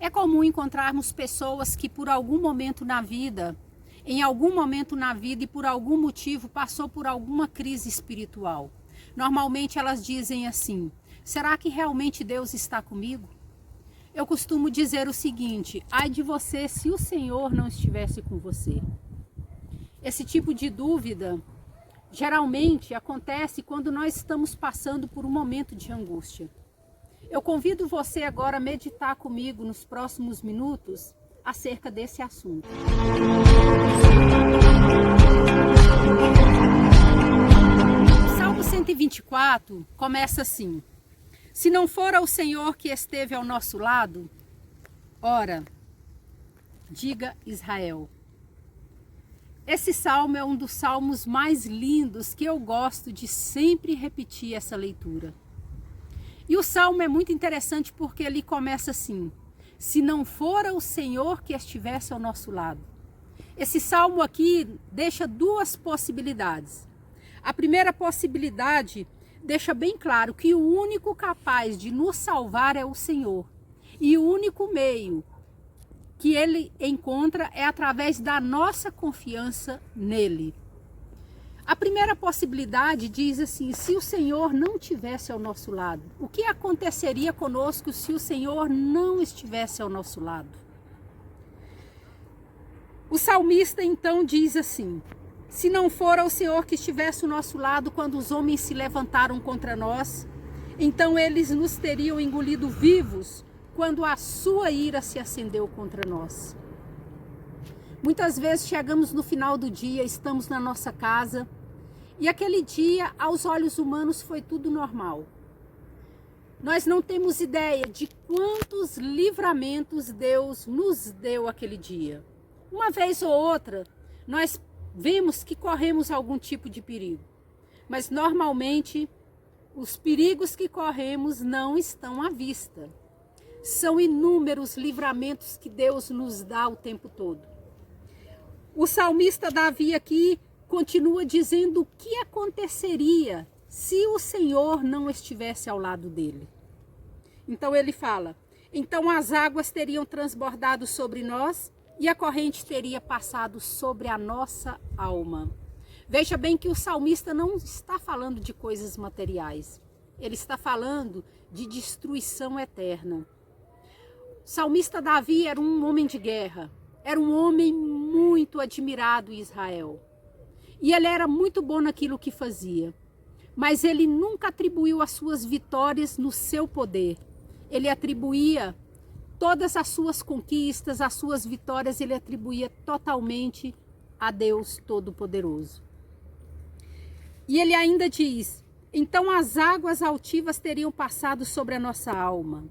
É comum encontrarmos pessoas que por algum momento na vida, em algum momento na vida e por algum motivo passou por alguma crise espiritual. Normalmente elas dizem assim: será que realmente Deus está comigo? Eu costumo dizer o seguinte: ai de você se o Senhor não estivesse com você. Esse tipo de dúvida geralmente acontece quando nós estamos passando por um momento de angústia. Eu convido você agora a meditar comigo nos próximos minutos acerca desse assunto. O Salmo 124 começa assim: se não fora o Senhor que esteve ao nosso lado, ora, diga Israel. Esse salmo é um dos salmos mais lindos que eu gosto de sempre repetir essa leitura. E o salmo é muito interessante porque ele começa assim: se não fora o Senhor que estivesse ao nosso lado. Esse salmo aqui deixa duas possibilidades. A primeira possibilidade deixa bem claro que o único capaz de nos salvar é o Senhor. E o único meio que ele encontra é através da nossa confiança nele. A primeira possibilidade diz assim: se o Senhor não estivesse ao nosso lado, o que aconteceria conosco se o Senhor não estivesse ao nosso lado? O salmista então diz assim: se não fora o Senhor que estivesse ao nosso lado quando os homens se levantaram contra nós, então eles nos teriam engolido vivos quando a sua ira se acendeu contra nós. Muitas vezes chegamos no final do dia, estamos na nossa casa e aquele dia, aos olhos humanos, foi tudo normal. Nós não temos ideia de quantos livramentos Deus nos deu aquele dia. Uma vez ou outra, nós vemos que corremos algum tipo de perigo, mas normalmente os perigos que corremos não estão à vista. São inúmeros livramentos que Deus nos dá o tempo todo. O salmista Davi aqui continua dizendo o que aconteceria se o Senhor não estivesse ao lado dele. Então ele fala: então as águas teriam transbordado sobre nós e a corrente teria passado sobre a nossa alma. Veja bem que o salmista não está falando de coisas materiais. Ele está falando de destruição eterna. O salmista Davi era um homem de guerra, era um homem muito admirado em Israel. E ele era muito bom naquilo que fazia. Mas ele nunca atribuiu as suas vitórias no seu poder. Ele atribuía todas as suas conquistas, as suas vitórias, ele atribuía totalmente a Deus Todo-Poderoso. E ele ainda diz: então as águas altivas teriam passado sobre a nossa alma.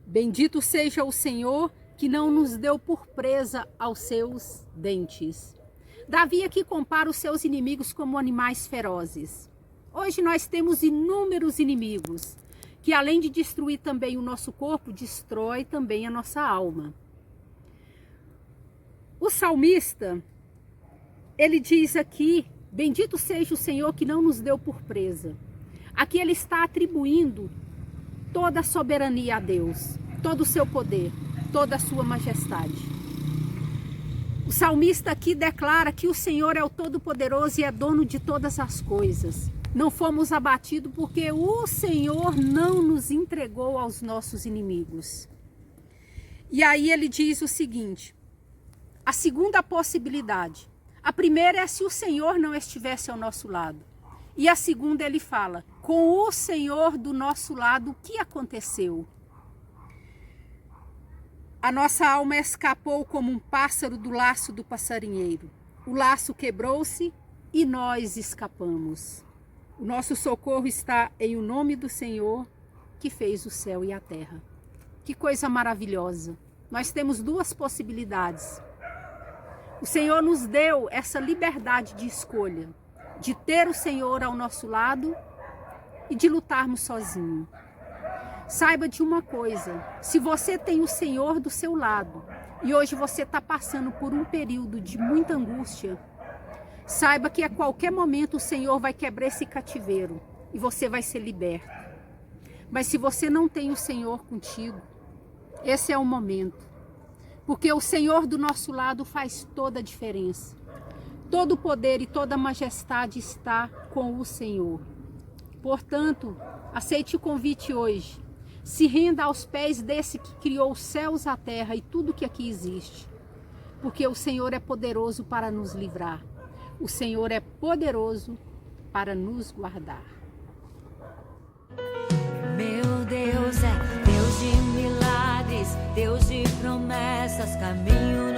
Bendito seja o Senhor que não nos deu por presa aos seus dentes. Davi aqui compara os seus inimigos como animais ferozes. Hoje nós temos inúmeros inimigos que, além de destruir também o nosso corpo, destrói também a nossa alma. O salmista, ele diz aqui: bendito seja o Senhor que não nos deu por presa. Aqui ele está atribuindo toda a soberania a Deus, todo o seu poder, toda a sua majestade. O salmista aqui declara que o Senhor é o Todo-Poderoso e é dono de todas as coisas. Não fomos abatidos porque o Senhor não nos entregou aos nossos inimigos. E aí ele diz o seguinte: a segunda possibilidade. A primeira é se o Senhor não estivesse ao nosso lado. E a segunda ele fala: com o Senhor do nosso lado, o que aconteceu? A nossa alma escapou como um pássaro do laço do passarinheiro. O laço quebrou-se e nós escapamos. O nosso socorro está em o nome do Senhor, que fez o céu e a terra. Que coisa maravilhosa. Nós temos duas possibilidades. O Senhor nos deu essa liberdade de escolha, de ter o Senhor ao nosso lado e de lutarmos sozinhos. Saiba de uma coisa: se você tem o Senhor do seu lado e hoje você está passando por um período de muita angústia, saiba que a qualquer momento o Senhor vai quebrar esse cativeiro e você vai ser liberto. Mas se você não tem o Senhor contigo, Esse é o momento. Porque o Senhor do nosso lado faz toda a diferença. Todo o poder e toda a majestade está com o Senhor. Portanto, aceite o convite hoje. Se renda aos pés desse que criou os céus, a terra e tudo que aqui existe. Porque o Senhor é poderoso para nos livrar. O Senhor é poderoso para nos guardar. Meu Deus é Deus de milagres, Deus de promessas, caminho